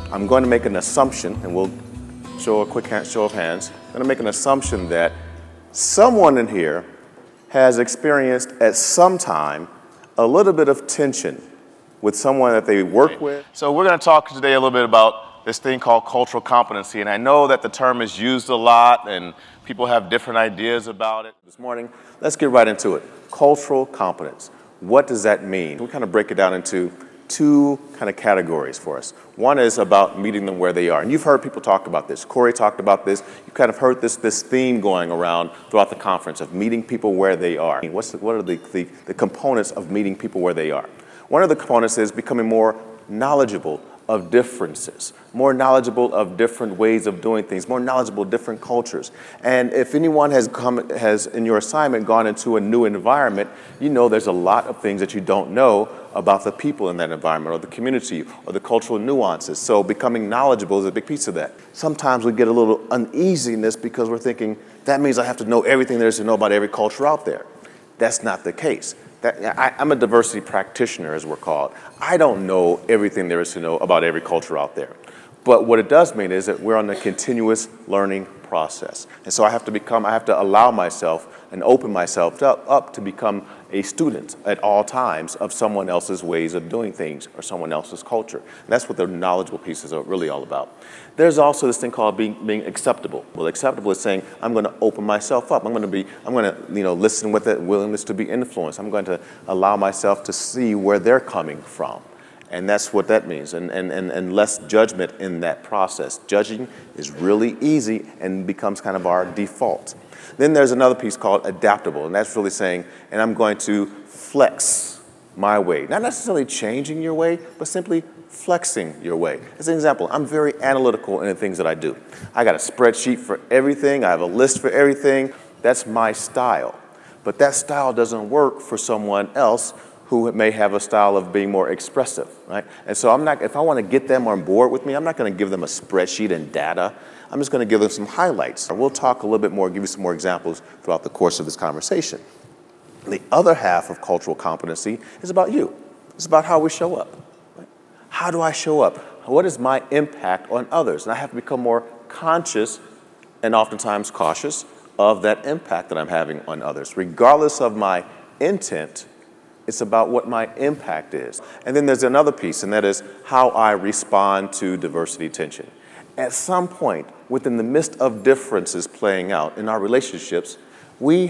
I'm going to make an assumption, and we'll show a quick show of hands. I'm going to make an assumption that someone in here has experienced at some time a little bit of tension with someone that they work with. So we're going to talk today a little bit about this thing called cultural competency. And I know that the term is used a lot and people have different ideas about it. This morning, let's get right into it. Cultural competence. What does that mean? We kind of break it down into two kind of categories for us. One is about meeting them where they are. And you've heard people talk about this. Corey talked about this. You've kind of heard this theme going around throughout the conference of meeting people where they are. What are the components of meeting people where they are? One of the components is becoming more knowledgeable of differences, more knowledgeable of different ways of doing things, more knowledgeable of different cultures. And if anyone has in your assignment gone into a new environment, you know there's a lot of things that you don't know about the people in that environment or the community or the cultural nuances. So becoming knowledgeable is a big piece of that. Sometimes we get a little uneasiness because we're thinking, that means I have to know everything there is to know about every culture out there. That's not the case. I'm a diversity practitioner, as we're called. I don't know everything there is to know about every culture out there. But what it does mean is that we're on a continuous learning process. And so I have to allow myself and open myself up to become a student at all times of someone else's ways of doing things or someone else's culture. And that's what the knowledgeable pieces are really all about. There's also this thing called being acceptable. Well, acceptable is saying I'm going to open myself up. I'm going to listen with it, willingness to be influenced. I'm going to allow myself to see where they're coming from. And that's what that means, and less judgment in that process. Judging is really easy and becomes kind of our default. Then there's another piece called adaptable, and that's really saying, and I'm going to flex my way. Not necessarily changing your way, but simply flexing your way. As an example, I'm very analytical in the things that I do. I got a spreadsheet for everything. I have a list for everything. That's my style. But that style doesn't work for someone else who may have a style of being more expressive, right? And so if I want to get them on board with me, I'm not going to give them a spreadsheet and data. I'm just going to give them some highlights. We'll talk a little bit more, give you some more examples throughout the course of this conversation. The other half of cultural competency is about you. It's about how we show up. Right? How do I show up? What is my impact on others? And I have to become more conscious and oftentimes cautious of that impact that I'm having on others. Regardless of my intent, it's about what my impact is. And then there's another piece, and that is how I respond to diversity tension. At some point, within the midst of differences playing out in our relationships, we're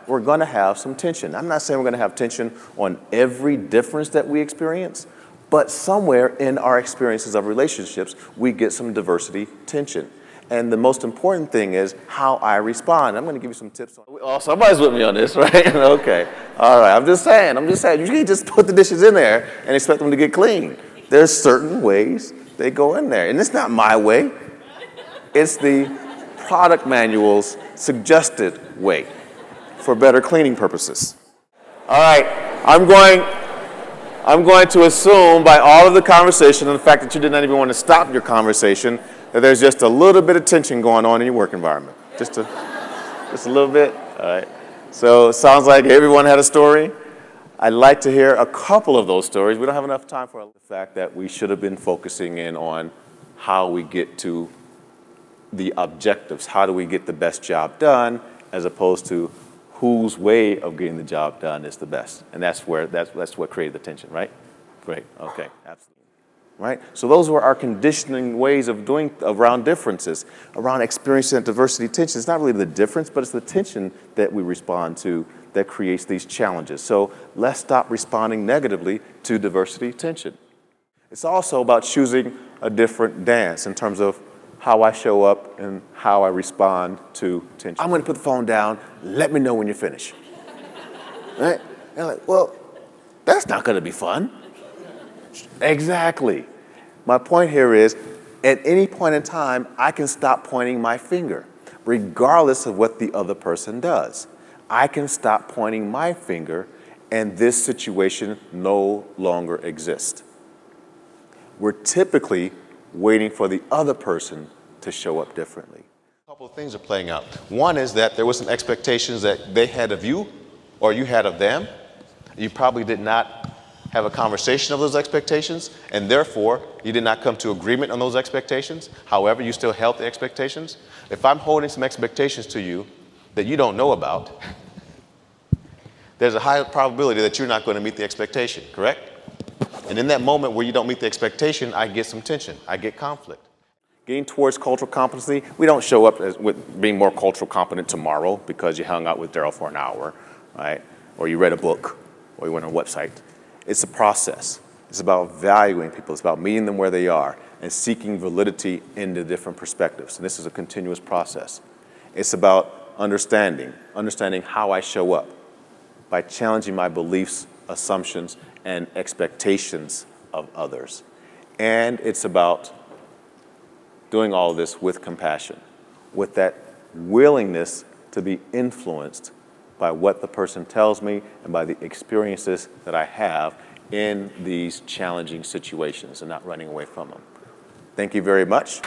going to have some tension. I'm not saying we're going to have tension on every difference that we experience, but somewhere in our experiences of relationships, we get some diversity tension. And the most important thing is how I respond. I'm going to give you some tips. Oh, somebody's with me on this, right? Okay. All right. I'm just saying. You can't just put the dishes in there and expect them to get clean. There's certain ways they go in there. And it's not my way. It's the product manual's suggested way for better cleaning purposes. All right. I'm going to assume by all of the conversation and the fact that you did not even want to stop your conversation that there's just a little bit of tension going on in your work environment. Just a little bit. All right. So it sounds like everyone had a story. I'd like to hear a couple of those stories. We don't have enough time for the fact that we should have been focusing in on how we get to the objectives. How do we get the best job done, as opposed to whose way of getting the job done is the best. And that's what created the tension, right? Great. Okay. Absolutely. Right? So those were our conditioning ways of doing around differences, around experiencing that diversity tension. It's not really the difference, but it's the tension that we respond to that creates these challenges. So let's stop responding negatively to diversity tension. It's also about choosing a different dance in terms of how I show up and how I respond to tension. I'm going to put the phone down. Let me know when you're finished. Right? And like, well, that's not going to be fun. Exactly. My point here is, at any point in time, I can stop pointing my finger, regardless of what the other person does. I can stop pointing my finger, and this situation no longer exists. We're typically waiting for the other person to show up differently. A couple of things are playing out. One is that there were some expectations that they had of you, or you had of them. You probably did not have a conversation of those expectations, and therefore you did not come to agreement on those expectations. However, you still held the expectations. If I'm holding some expectations to you that you don't know about, there's a high probability that you're not going to meet the expectation, correct? And in that moment where you don't meet the expectation, I get some tension, I get conflict. Getting towards cultural competency, we don't show up with being more cultural competent tomorrow because you hung out with Darrell for an hour, right? Or you read a book, or you went on a website. It's a process. It's about valuing people. It's about meeting them where they are and seeking validity into different perspectives. And this is a continuous process. It's about understanding how I show up by challenging my beliefs, assumptions, and expectations of others. And it's about doing all of this with compassion, with that willingness to be influenced by what the person tells me and by the experiences that I have in these challenging situations and not running away from them. Thank you very much.